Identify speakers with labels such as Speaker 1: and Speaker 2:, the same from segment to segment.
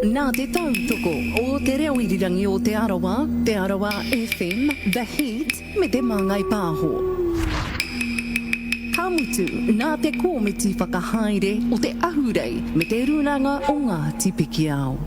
Speaker 1: Nā te tautoko o te reo irirangi o te Arawa FM, The Hit, me te Māngai Pāho. Ka mutu nā te kōmiti whakahaere o te ahurei me te runanga o ngā tipiki ao.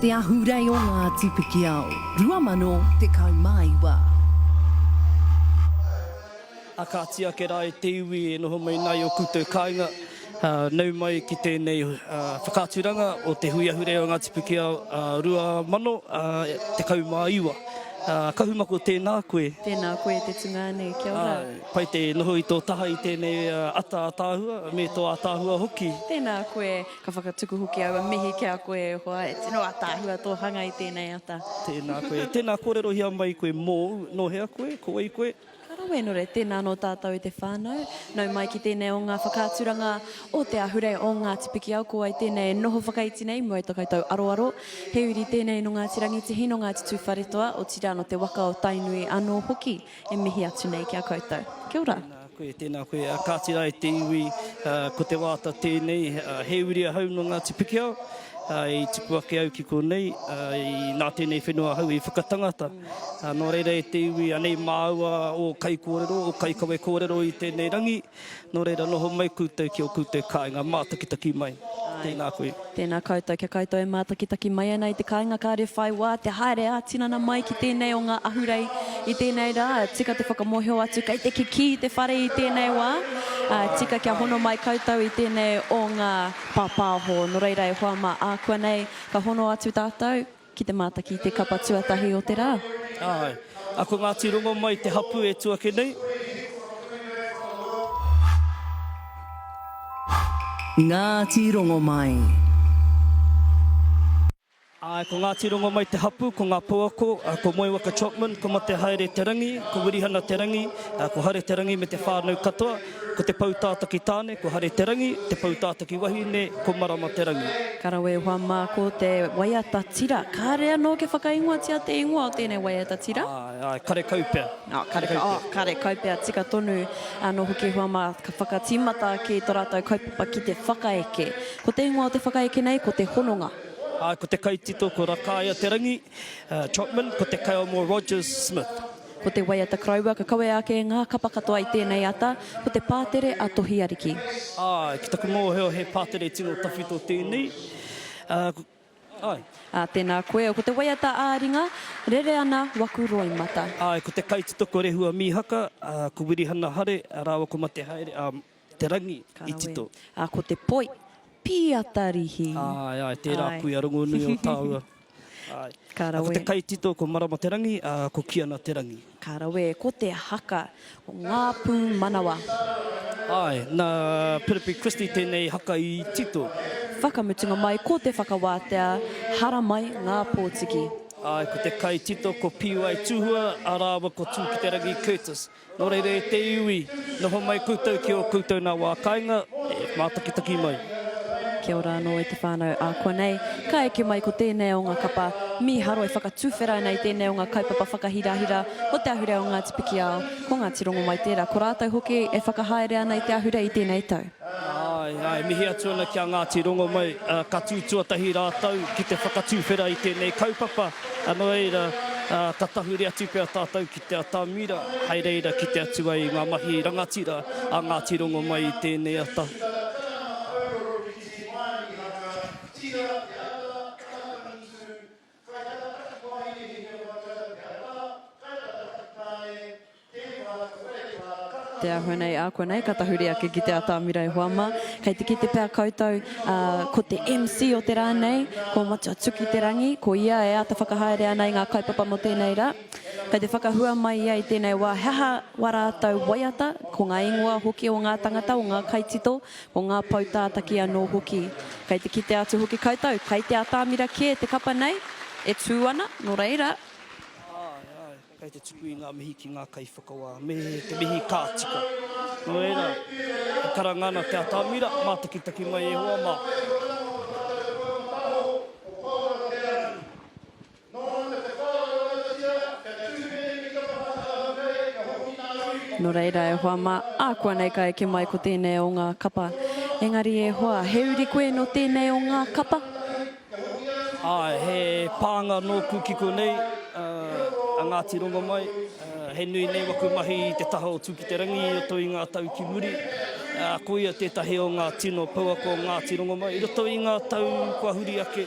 Speaker 1: Te ahurei o ngā tipiki ao, rua mano te kaumaiwa.
Speaker 2: A ka tia ke rai te iwi e noho mai nei o koutou kāinga. Nau mai ki tēnei whakāturanga o te hui ahurei o ngā tipiki ao, rua mano te kaumaiwa. Kahumako tēnā koe.
Speaker 3: Tēnā koe te tungane, kia ora.
Speaker 2: Pai te noho i tō taha i tēnei ata atāhua, me tō atāhua hoki.
Speaker 3: Tēnā koe, ka whakatuku hoki au mihi kia koe hoa, e tino atāhua tō hanga i tēnei ata.
Speaker 2: Tēnā koe. Tēnā kōrero hia mai koe mō, no hea koe, ko ei koe.
Speaker 3: Karawe nore, tēnā no tātou i te whānau. Nau mai ki tēnei o ngā whakāturanga o te ahurei o ngā tipiki au, ko ai tēnei noho whakaiti nei, mua i tō koutou aroaro. He uri tēnei no ngā tirangi te hino ngā titu wharetoa, o tira no te waka o tainui anō hoki, e mihi atu nei kia koutou. Kia ora.
Speaker 2: Tēnā koe, ka tira e te iwi, ko te wāta tēnei, he uri a hau no ngā tipiki au. I tipu ake au ki konei, i nā tēnei whenua hau i whakatangata. Nō reira e te iwi anei māua o kai kōrero, o kai kawe kōrero i tēnei rangi. Nō reira noho mai koutou ki o koutou kāinga, mātakitaki mai. Tēnā koe.
Speaker 3: Tēnā koutou, kia koutou e mātakitaki mai ana i te kāinga kāre whai wā, te haere ātinana mai ki tēnei o ngā ahurei i tēnei rā, tika te whakamohio atu, kei te kiki i te whare i tēnei wā, tika kia hono mai koutou i tēnei o ngā pāpāho, no reira e hoa mā ākua nei, ka hono atu tātou, ki te mātaki i te kapa tuatahi o te rā.
Speaker 2: Ai, ako ngā tirongo mai te hapu e tuake nei.
Speaker 1: Ngā tirongo mai.
Speaker 2: Ai, ko ngā tirongo mai te hapu, ko ngā puako, ko Moiwaka Chopman, ko mate haere te rangi, ko Wirihana te rangi, ko hare te rangi me te whānau katoa, ko te pautātaki tāne, ko hare te rangi, te pautātaki wahine, ko marama te rangi.
Speaker 3: Karawe hoa mā ko te waiata tira. Kāre anō ke whakaingoatia te ingoa o tēnei waiata tira?
Speaker 2: Ai, kare kaupea.
Speaker 3: Kare kaupea tika tonu. Anō hoki hoa mā ka whakatimata ki tō rātou kaupapa ki te whakaeke. Ko te ingoa o te whakaeke nei, ko te hononga.
Speaker 2: Ai, ko te kaitito, ko Rakaia te rangi, Chopman, ko te Kailmore Rogers Smith.
Speaker 3: Ko te waiata kraua, ka kawe ake ngā kapa katoa i tēnei ata, ko te pātere a tohi ariki.
Speaker 2: Ai, ki taku mōheo he pātere tino tawhito tēnei. Ai.
Speaker 3: Tēnā koe, ko te waiata āringa, rere ana waku roimata.
Speaker 2: Ai, ko te kaitito, ko Rehua Mihaka, ko Wirihana Hare, rāwa ko mate haere, te rangi i tito.
Speaker 3: Ko te poi, piatarihi.
Speaker 2: Ai, tērā kui arongo nui o tāua. Ai.
Speaker 3: Kārawe.
Speaker 2: Ko te kaitito, ko Marama te rangi, ko Kiana te rangi.
Speaker 3: Kārawe, ko te haka, ko ngā pū manawa.
Speaker 2: Ai, nā Piripi Christie tēnei haka i tito.
Speaker 3: Whakamutunga mai, ko te whakawātea, hara mai ngā pōtiki.
Speaker 2: Ai, ko te kai tito, ko Piwai Tuhua, arāwa ko tū ki te rangi Curtis. Nō reire e te iwi, noho mai koutou ki o koutou nā wā kāinga, mātakitaki mai.
Speaker 3: Kia ora anō e te whānau ākua nei. Ka eke mai ko tēnei o ngā kapa mi haro e whakatūwhera nei tēnei o ngā kaupapa whakahirahira o te ahurei o ngā tipiki ao. Ko ngā tirongo mai tērā, ko rātou hoki e whakahaere ana i te ahurei i tēnei tau.
Speaker 2: Ai, mihi atu ana kia ngā tirongo mai, ka tūtuatahi rātou ki te whakatūwhera i tēnei kaupapa. Anō eira, ka tahuri atu pia tātou ki te ata mira, hei reira ki te atu ai ngā mahi rangatira a ngā tirongo mai i tēnei ata.
Speaker 3: Te ahua nei a koe nei, katahuri ake ki te atāmira i Hoama. Kei te kite pēr koutou, ko te MC o te rā nei, ko Matua Tuki te rangi, ko ia e ata whakahaere ana i ngā kaipapa mo tēnei rā. Kei te whakahua mai ia i tēnei wā heha wara atau waiata, ko ngā ingoa hoki o ngā tangata, o ngā kaitito, o ngā pautātaki anō hoki. Kei te kite atu hoki koutou, kei te atāmira ki te kapa nei, e tū ana, no reira.
Speaker 2: Kei te tuku i ngā mihi ki ngā kai whakawā, te mihi kātika. No era, e karangana te atamira, mātakitaki mai e hoa mā.
Speaker 3: No reira e hoa mā, ākua nei kai ke mai ko tēnei o ngā kapa. Engari e hoa, he uri koe no tēnei o ngā kapa?
Speaker 2: He pānga no kukiko nei, a Ngāti Rongomai, he nui nei waku mahi i te taha o Tuki te Rangi, i roto i ngā tau ki muri. Ko ia tētahi o ngā tino pauako o Ngāti Rongomai, i roto i ngā tau kua huri ake,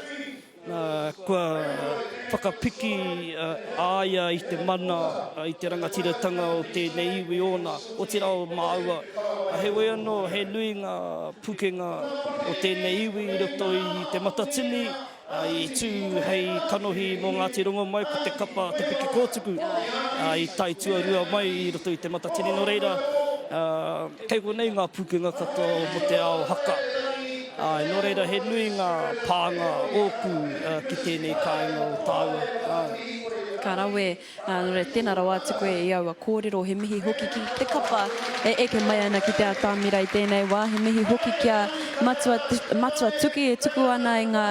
Speaker 2: kua whakapiki āia i te mana, i te rangatiratanga o tēnei iwi ona, o te rao māua. He wei anō, he nui ngā pukenga o tēnei iwi i roto i te matatini, i tū hei kanohi mō Ngāti Rongomai ko te kapa te piki kōtuku, i tai tuarua mai i roto i te matatini no reira. Kei ko nei ngā pukenga katoa mo te ao haka. No reira he nui ngā pānga ōku ki tēnei kāinga o tāua.
Speaker 3: Ka rawe, no re tēnā rawa atu koe i aua kōrero he mihi hoki ki te kapa e eke mai ana ki te atāmira i tēnei wā. He mihi hoki kia Matua Tuki e tuku ana i ngā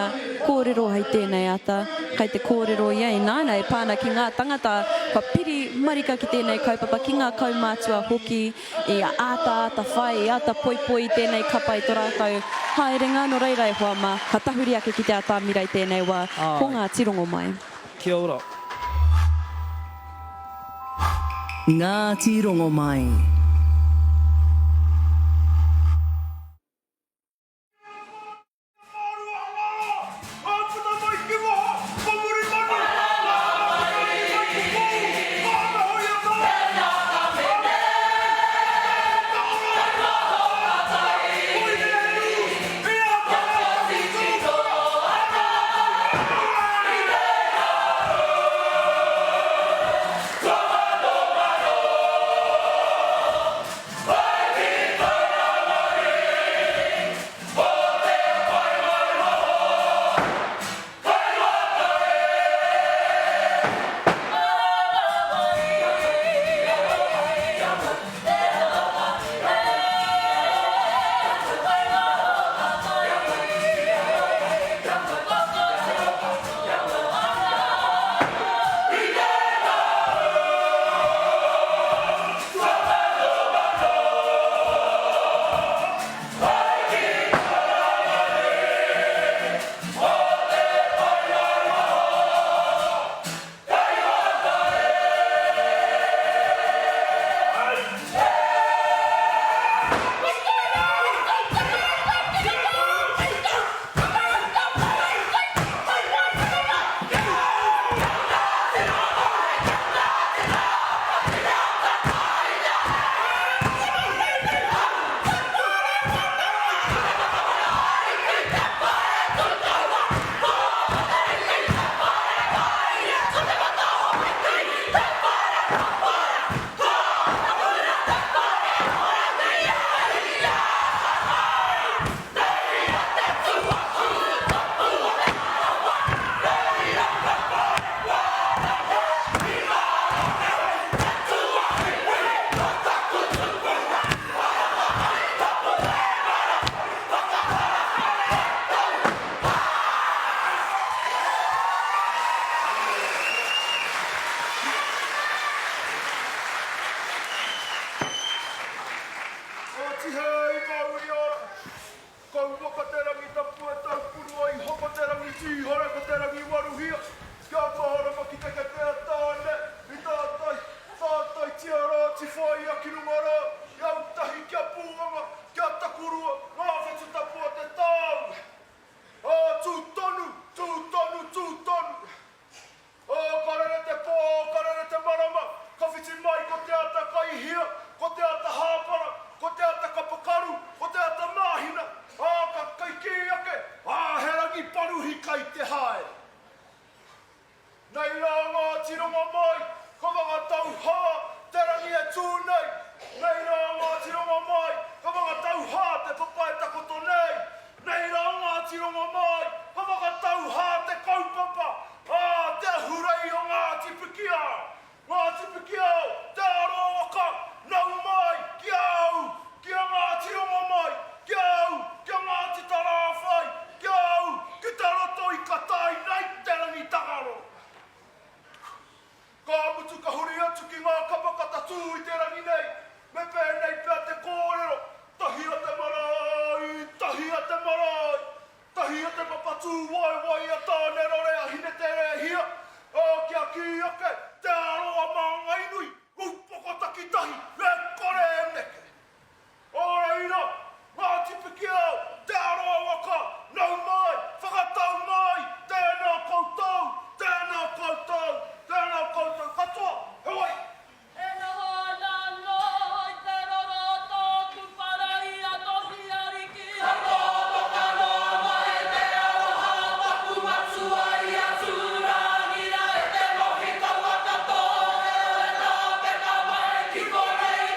Speaker 3: kōrero hei tēnei ata. Kei te kōrero iei nāna e pāna ki ngā tangata kua piri marika ki tēnei kaupapa ki ngā kaumātua hoki i āta whai, i āta poipoi i tēnei kapa i tō rātou haerenga. No reira e hoa mā, ka tahuri ake ki te atāmira i tēnei wā, ko Ngāti Rongomai.
Speaker 2: Kia ora.
Speaker 1: Ngāti Rongomai.
Speaker 4: tironga mai, ka mga tauha, te rangi e tūnei. Nei rā ngā tironga mai, ka mga tauha, te papai takoto nei. Nei rā ngā tironga mai, ka mga tauha, te kaupapa. Te ahurei o ngā tipikia. Ngā tipikia, te aroaka, nau mai, ki au, ki a ngā tironga mai, ki au, ki a ngā titarāwhai, ki au, ki te roto i katai nei te rangi takaro. Ka mutu ka huri atu ki ngā kapakata tū i te rangi nei, me pēnei pēr te kōrero, tahi a te marae, tahi a te marae, tahi a te papatū, wai wai a tāne rore a hine te rea hia, kia ki ake, te aroa māngai nui, upoko ki tahi, e kore e neke. Ora ira, ngā tipiki au, te aroa waka, nau mai, whakatau mai, tēnā koutou, tēnā koutou, tēnā koutou, katoa, hewai.
Speaker 5: Keep on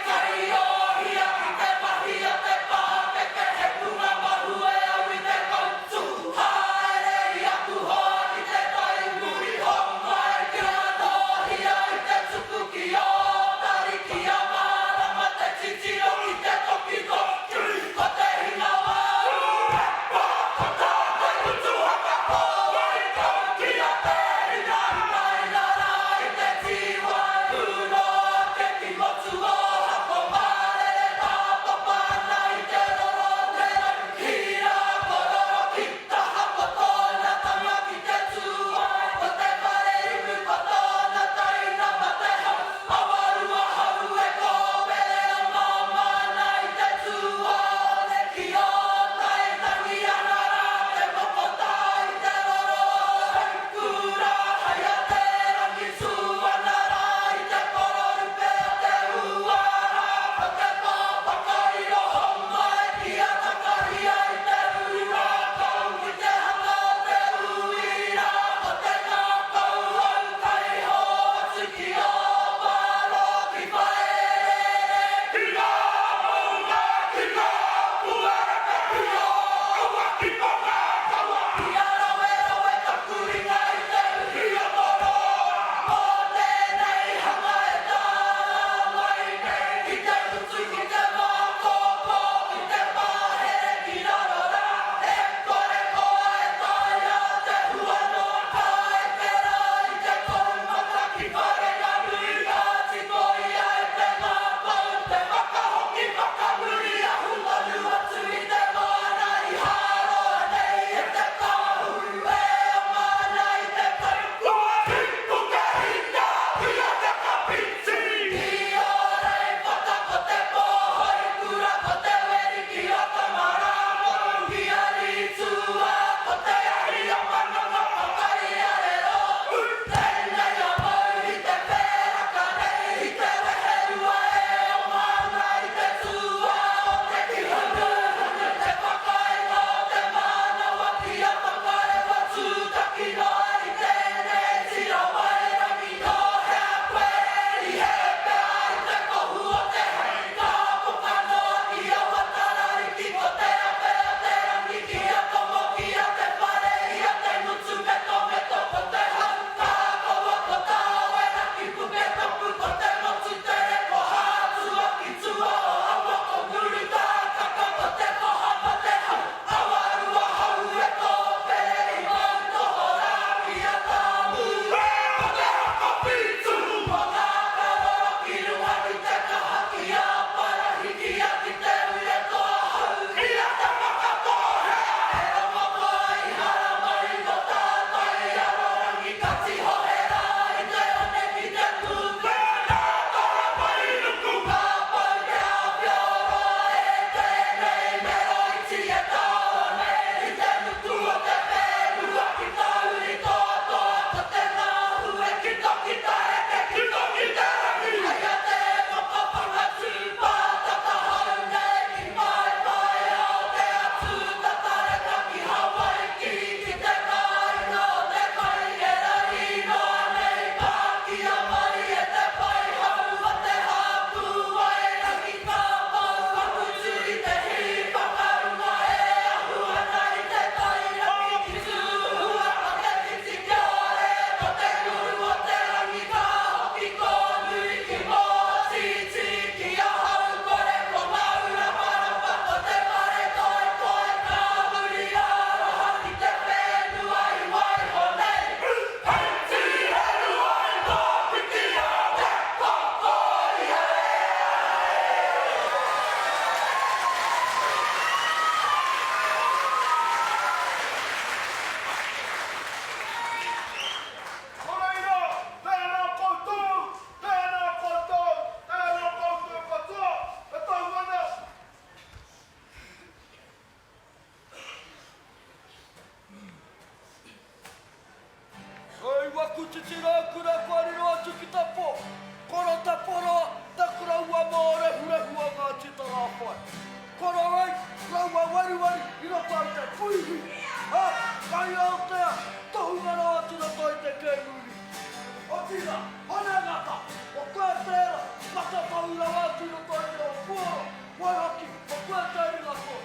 Speaker 4: Tina, Hanagata, o Kuetera, Matataula Watino Toiro, Puro, Waiaki, o Kueteri Lako,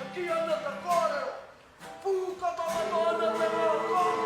Speaker 4: a Kiana da Koreo, Pukata Madonna da Roko,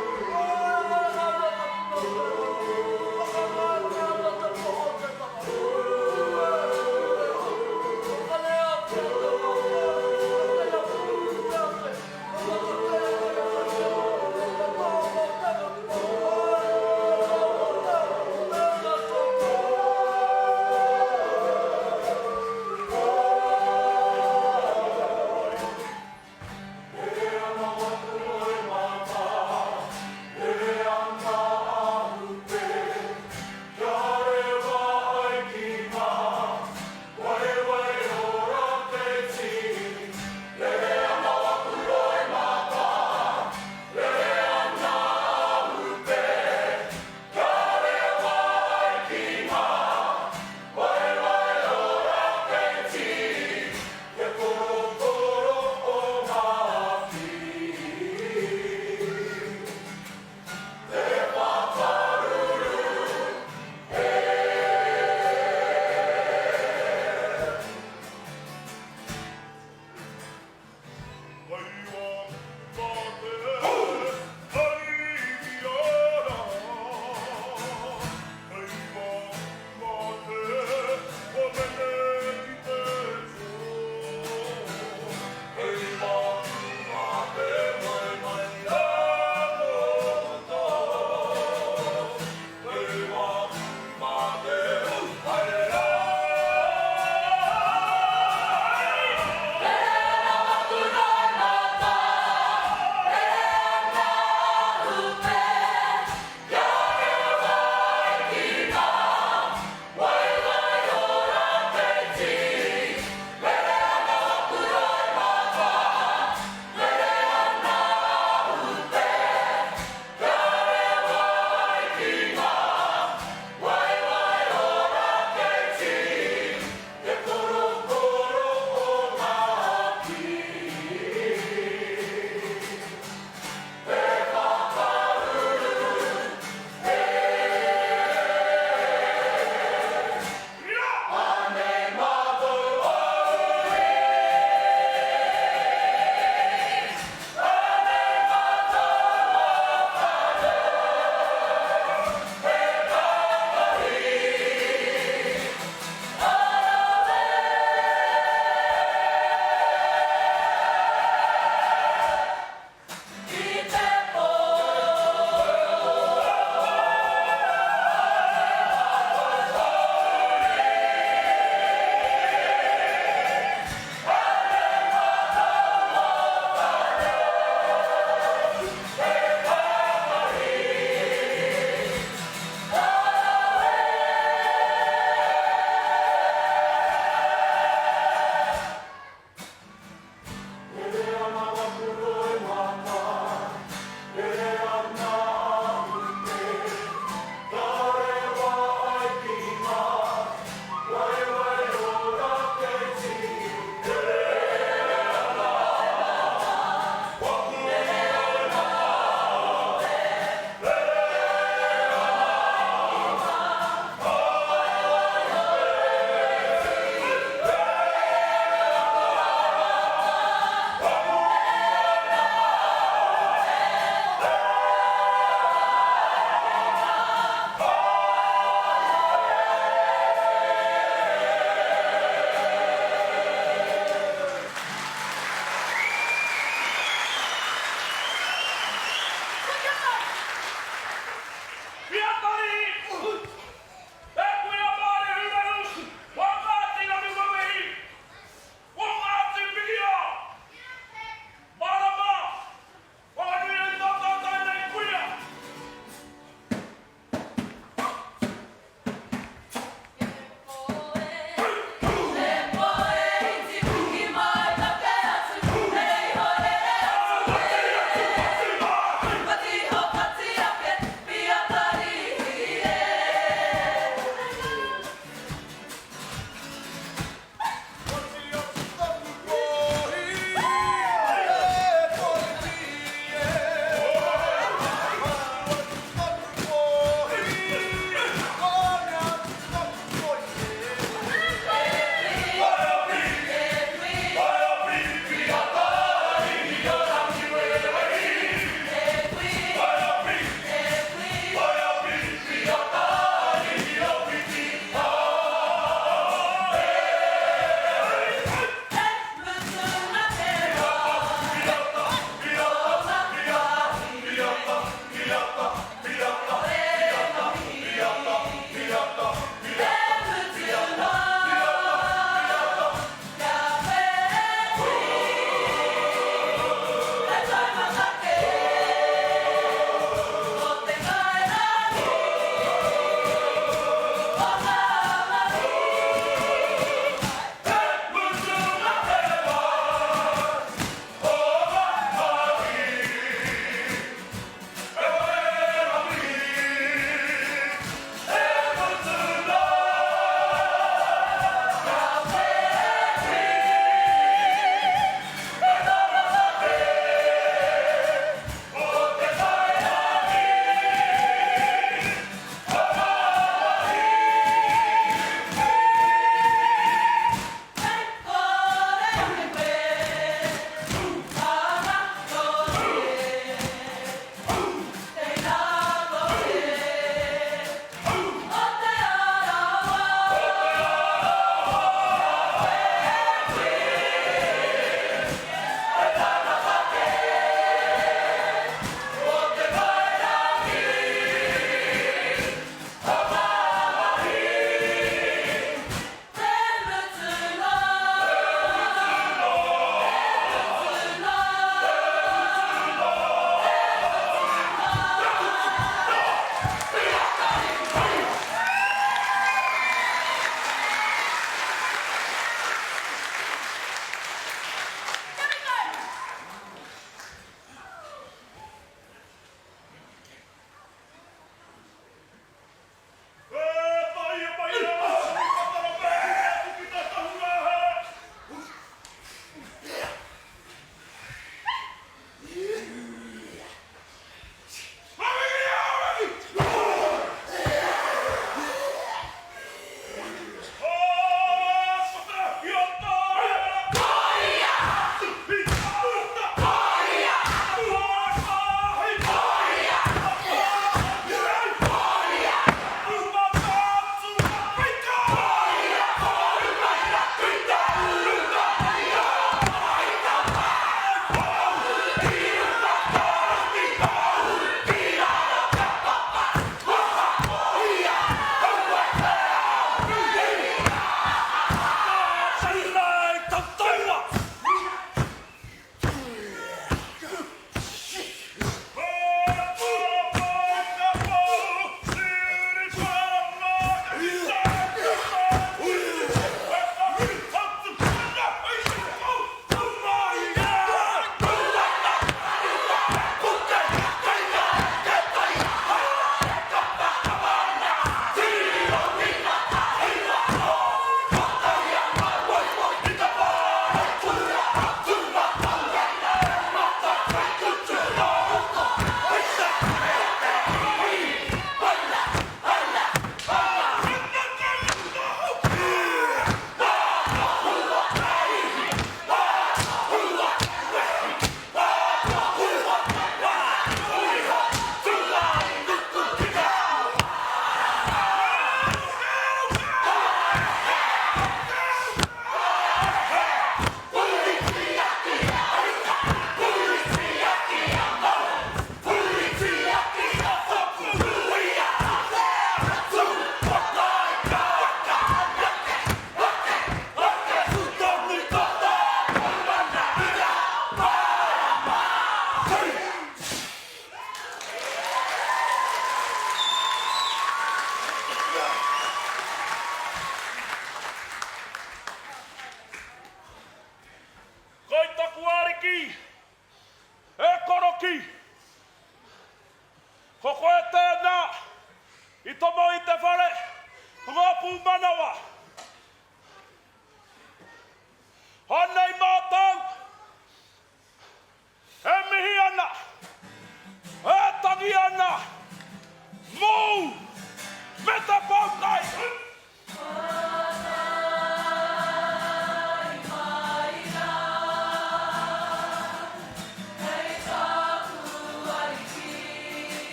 Speaker 4: Peta paukai!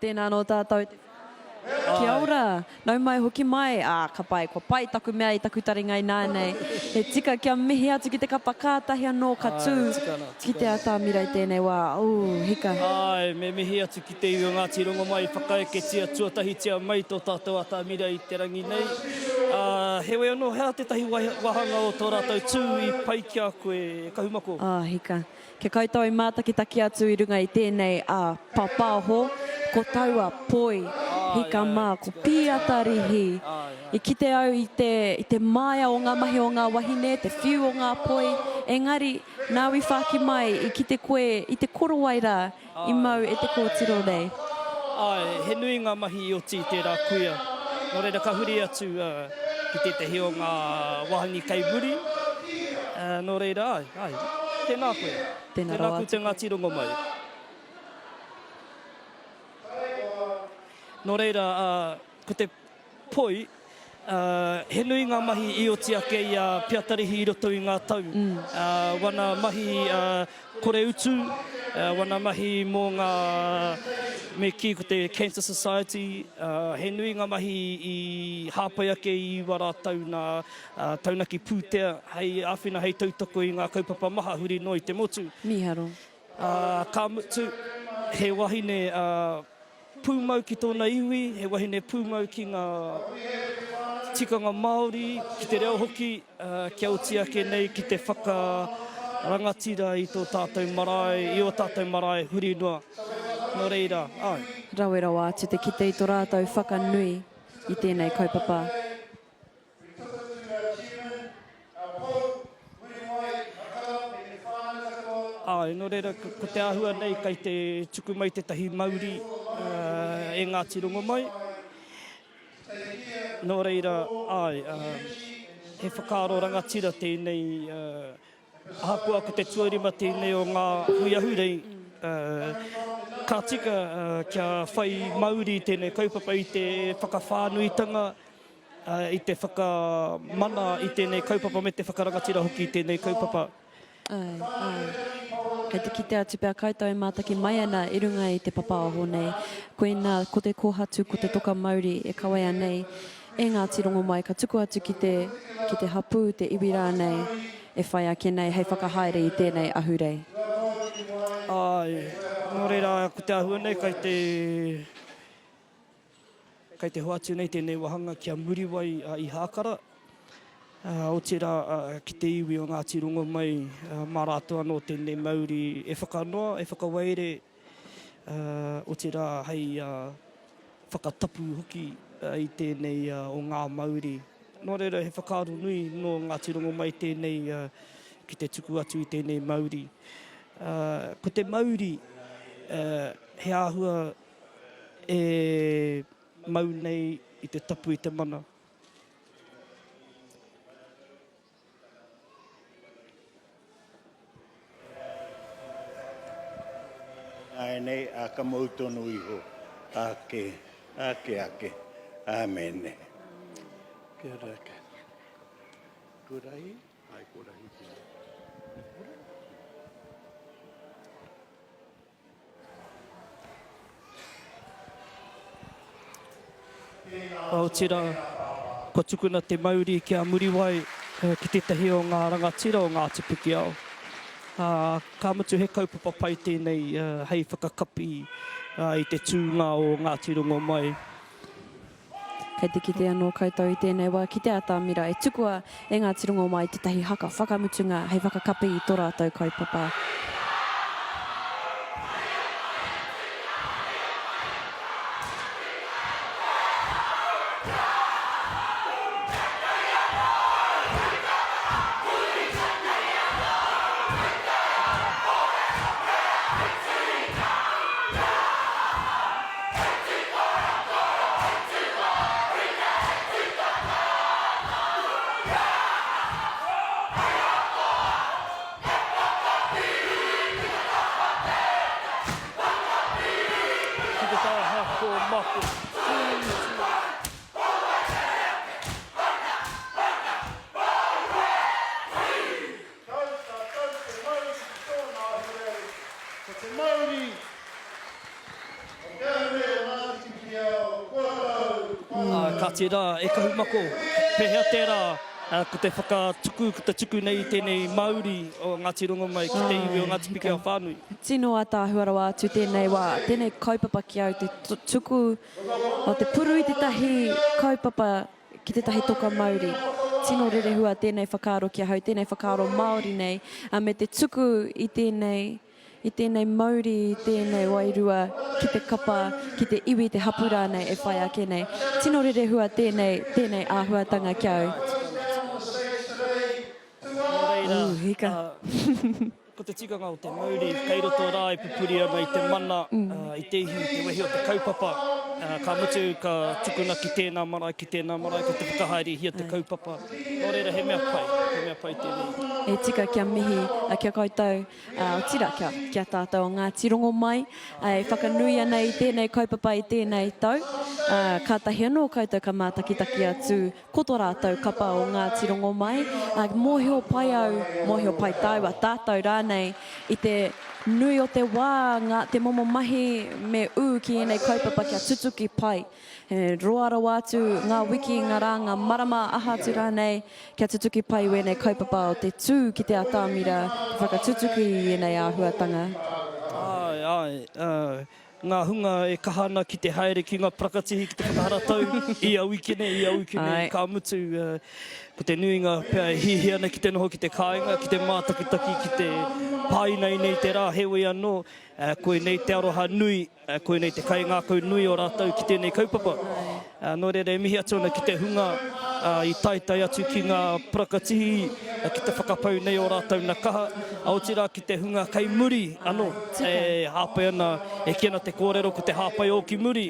Speaker 3: Tēnā no tātou te kia ora, nau mai hoki mai, ka pai, kua pai taku mea i taku taringa i nānei. He tika kia mihi atu ki te kapa kātahi anō ka tū, ki te ata mira i tēnei wā, hika.
Speaker 2: Ai, me mihi atu ki te iu Ngāti Rongo mai, whakaeke tia tuatahi tia mai tō tātou ata mira i te rangi nei. Hewe anō, hea te tahi wahanga o tō rātou tū i pai ki a koe, kahumako.
Speaker 3: Hika. Ke koutou i mātakitaki atu i runga i tēnei pāpāho, ko taua poi. hika mā, ko piatarihi. I kite au i te māia o ngā mahi o ngā wahine, te whiu o ngā poi. Engari, nāwi whaki mai, i kite koe, i te korowai rā, i mau e te kōtiro rei.
Speaker 2: Ai, he nui ngā mahi i oti te rā kuia. Nō reira ka huri atu ki te tehi o ngā wahangi kei muri. Nō reira, ai, tēnā koe.
Speaker 3: Tēnā
Speaker 2: Tēnā
Speaker 3: rau
Speaker 2: koe
Speaker 3: atu.
Speaker 2: te Ngāti Rongo mai. Nō reira, ko te poi, he nui ngā mahi i oti ake i piatarihi i roto i ngā tau. Wana mahi kore utu, wana mahi mō ngā me ki ko te Cancer Society, he nui ngā mahi i hāpai ake i wara tauna, taunaki pūtea, hei āwhina hei tautoko i ngā kaupapa maha huri no i te motu.
Speaker 3: Miharo.
Speaker 2: Ka mutu, he wahine pūmau ki tōna iwi, he wahine pūmau ki ngā tikanga Māori, ki te reo hoki, kia oti ake nei ki te whakarangatira i tō tātou marae, i o tātou marae huri noa. Nō reira, ai.
Speaker 3: Rawe rawa atu te kite i tō rātou whakanui i tēnei kaupapa.
Speaker 2: Ai, nō reira, ko te āhua nei kai te tuku mai te tahi Māori e Ngāti Rongo mai. Nō reira, ai, he whakaaro rangatira tēnei, ahakoa ko te tuarima tēnei o ngā huiahurei, ka tika kia whai Māori tēnei kaupapa i te whakawhānuitanga, i te whakamana i tēnei kaupapa me te whakarangatira hoki i tēnei kaupapa.
Speaker 3: Ai. Kei te kite atu pia kaitou e mātaki mai ana i runga i te papao nei. Koina, ko te kōhatu, ko te toka Māori e kawai anei. E Ngāti Rongo mai, ka tuku atu ki te hapu, te iwi rānei, e whai ake nei, hei whakahaere i tēnei ahurei.
Speaker 2: Ai, nō reira, ko te ahua nei, kei te hoatu nei tēnei wahanga kia muri wai i Hākara. O te rā, ki te iwi o Ngāti Rongo mai, mā rātua no tēnei Māori e whakanoa, e whakawaere, o te rā, hei whakatapu hoki i tēnei o ngā Māori. Nō reira, he whakaaro nui no Ngāti Rongo mai tēnei, ki te tuku atu i tēnei Māori. Ko te Māori, he āhua e mau nei i te tapu i te mana.
Speaker 5: Ai nei, a ka mautonu iho, ake. Amen. Kia raka. Kurahi? Ai, kurahi.
Speaker 2: Aoteara, ko tukuna te Māori kia muri wai ki te tahi o ngā rangatira o Ngāti Pukeao. Ka mutu he kaupapa pai tēnei hei whakakapi i te tūnga o Ngāti Rongo mai.
Speaker 3: Kei te kite anō koutou i tēnei wā, ki te atamira e tukua e Ngāti Rongo mai te tahi haka whakamutunga hei whakakapi i tō rātou kaupapa.
Speaker 2: Ka te rā, e kahumako, pehea te rā, ko te whakatuku, ko te tuku nei tēnei Māori o Ngāti Rongo mai, ki te iwi o Ngāti Pukeao whānui.
Speaker 3: Tino a tāhuarawa atu tēnei wā, tēnei kaupapa ki au, te tuku o te puru i te tahi kaupapa ki te tahi toka Māori. Tino rerehua tēnei whakaaro ki hau, tēnei whakaaro Māori nei, me te tuku i tēnei I tēnei mauri, i tēnei wairua, ki te kapa, ki te iwi, te hapura nei e whai ake nei. Tino rerehua tēnei āhuatanga kia au. Hika.
Speaker 2: Ko te tikanga o te mauri, kei roto rā e pupuri ana i te mana, i te ihu, te wehi o te kaupapa. Ka mutu ka tukuna ki tēnā marae, ki te whakahaere hia te kaupapa. Nō reira, he mea pai tēnei.
Speaker 3: E tika kia mihi kia koutou, o tira kia tātou o ngā tirongo mai, e whakanui ana i tēnei kaupapa i tēnei tau. Ka tahi anō koutou ka mātakitaki atu koto rātou kapa o ngā tirongo mai. Mōhio pai au, mōhio pai tau a tātou rānei i te nui o te wā, te momo mahi me ki enei kaupapa kia tutuki pai. Roara atu ngā wiki, ngā rā, ngā marama aha atu rānei kia tutuki pai u enei kaupapa o te tū ki te atamira, whakatutuki i enei āhuatanga.
Speaker 2: Ai. Ngā hunga e kahana ki te haere ki ngā prakatihi ki te whakaharatau. I au ikene, ka mutu. Ko te nuinga pia hihi ana ki te noho, ki te kāinga, ki te mātakitaki, ki te pāinei nei te rā hewe anō. Koe nei te aroha nui, koe nei te kai ngākau nui o rātou ki tēnei kaupapa. Nō reira e mihi atu ana ki te hunga i taitai atu ki ngā prakatihi, ki te whakapau nei o rātou na kaha. Aotira ki te hunga kai muri anō. E hāpai ana, e ki ana te kōrero ko te hāpai o ki muri.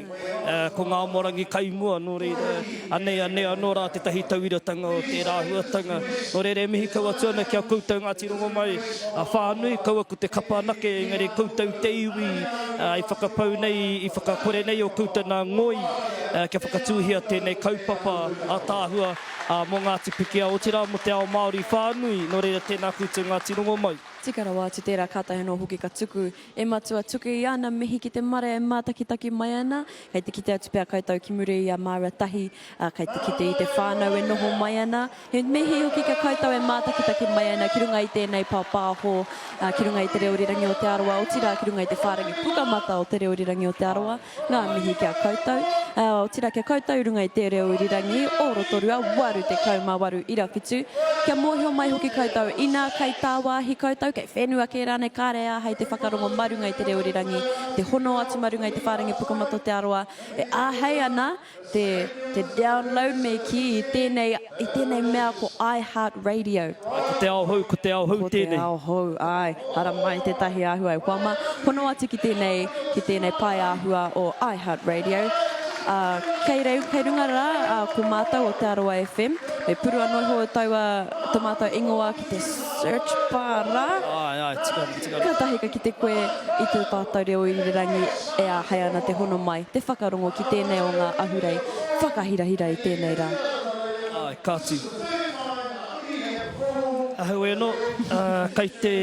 Speaker 2: Ko ngā morangi kai mua, nō reira. Anei anō rā te tahi tauiratanga o te rāhuatanga. Nō reira e mihi kau atu ana kia koutou ngā tirongo mai. Whānui kaua ko te kapa anake, engari koutou te iwi. I whakapau nei, i whakakore nei o koutou nā ngoi. Kia whakatūhia tēnei kaupapa a tāhua mō ngā tipiki a Otira mo te ao Māori whānui. Nō reira tēnā koutou ngā tirongo mai.
Speaker 3: Tika rawa atu tērā kātahi anō hoki ka tuku. E matua tuku i ana mihi ki te mare e mātakitaki mai ana. Kei te kite atu pia koutou ki muri i a Māra tahi. Kei te kite i te whānau e noho mai ana. He mihi hoki ka koutou e mātakitaki mai ana. Ki runga i tēnei pāpāho. Ki runga i te reorirangi o te aroa. Otira ki runga i te whārangi pukamata o te reorirangi o te aroa. Ngā mihi kia koutou. Otira kia koutou runga i te reorirangi. O rotorua waru te kaumāwaru i rawhitu. Kia mōhio mai hoki koutou ina kei tāwāhi koutou. Kei whenua ke rāne kārea hei te whakarongo marunga i te reorirangi, te hono atu marunga i te whārangi pukamata o te aroa. E āhei ana te download me ki i tēnei mea ko iHeartRadio.
Speaker 2: Ko te ao hou tēnei.
Speaker 3: Ko te ao hou, ai. Hara mai te tahi āhua e whama. Hono atu ki tēnei pai āhua o iHeartRadio. Kei runga rā, ko mātou o te Aroa FM. Me puru anō hoa taua tō mātou ingoa ki te search bar rā.
Speaker 2: Ai, tika.
Speaker 3: Ka tahi ka ki te koe i te tātou reo i rangi e āhei ana te hono mai. Te whakarongo ki tēnei o ngā ahurei. Whakahirahira i tēnei rā.
Speaker 2: Ai, kātu. Ahau e no, kei te...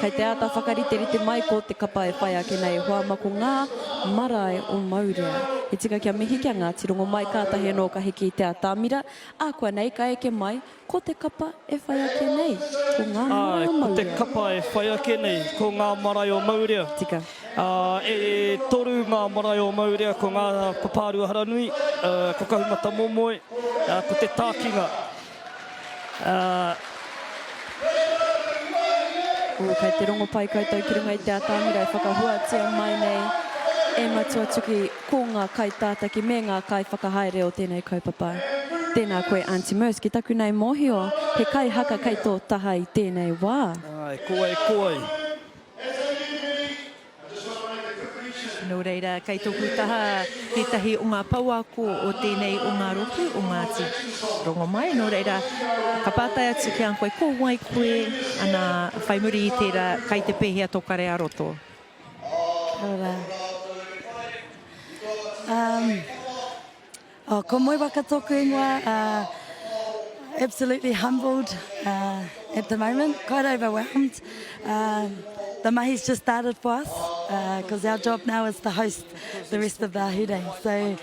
Speaker 3: Kei te ata whakariterite mai ko te kapa e whai ake nei hoa mako ngā marae o Maurea. E tika kia mihi kia ngā tirongo mai kātahi anō ka hiki i te atamira. Ākua nei ka eke mai ko te kapa e whai ake nei ko ngā marae o Maurea.
Speaker 2: Ko te kapa e whai ake nei ko ngā marae o Maurea.
Speaker 3: Tika.
Speaker 2: E toru ngā marae o Maurea ko ngā paparu haranui, ko kahumata momoe, ko te tākinga.
Speaker 3: Kei te rongo pai koutou ki runga i te atamira e whakahuatia mai nei. E matua tuki ko ngā kaitātaki me ngā kai whakahaere o tēnei kaupapa. Tēnā koe Auntie Merce ki taku nei mōhio. He kai haka kei tō taha i tēnei wā.
Speaker 2: Ai, koe.
Speaker 6: Nō reira, kei tōku taha he tahi o ngā pauako o tēnei o ngā roki o Ngāti Rongo mai. Nō reira, ka pātai atu ki an koe ko wai koe ana whai muri i tērā kai te pēhea tokare a roto.
Speaker 7: Ora. Ko moi waka tōku ingoa, absolutely humbled at the moment, quite overwhelmed. The mahi's just started for us because our job now is to host the rest of the Ahure. So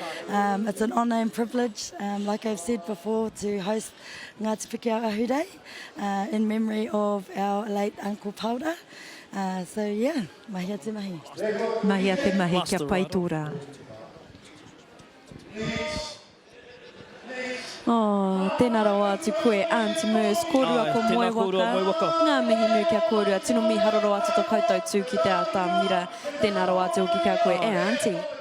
Speaker 7: it's an honour and privilege, like I've said before, to host Ngāti Piki o Ahure in memory of our late Uncle Paura. So yeah, mahia te mahi.
Speaker 6: Mahia te mahi kia pai tōrā.
Speaker 3: Tēnā rawa atu koe, Auntie Merce, kōrua ko moe
Speaker 2: tēnā kōrua moe
Speaker 3: waka.
Speaker 2: waka.
Speaker 3: Ngā mihi nui kia kōrua, tino mi haroro atu tō koutou tū ki te ao tā mira. Tēnā rawa atu o ki kā koe, Auntie.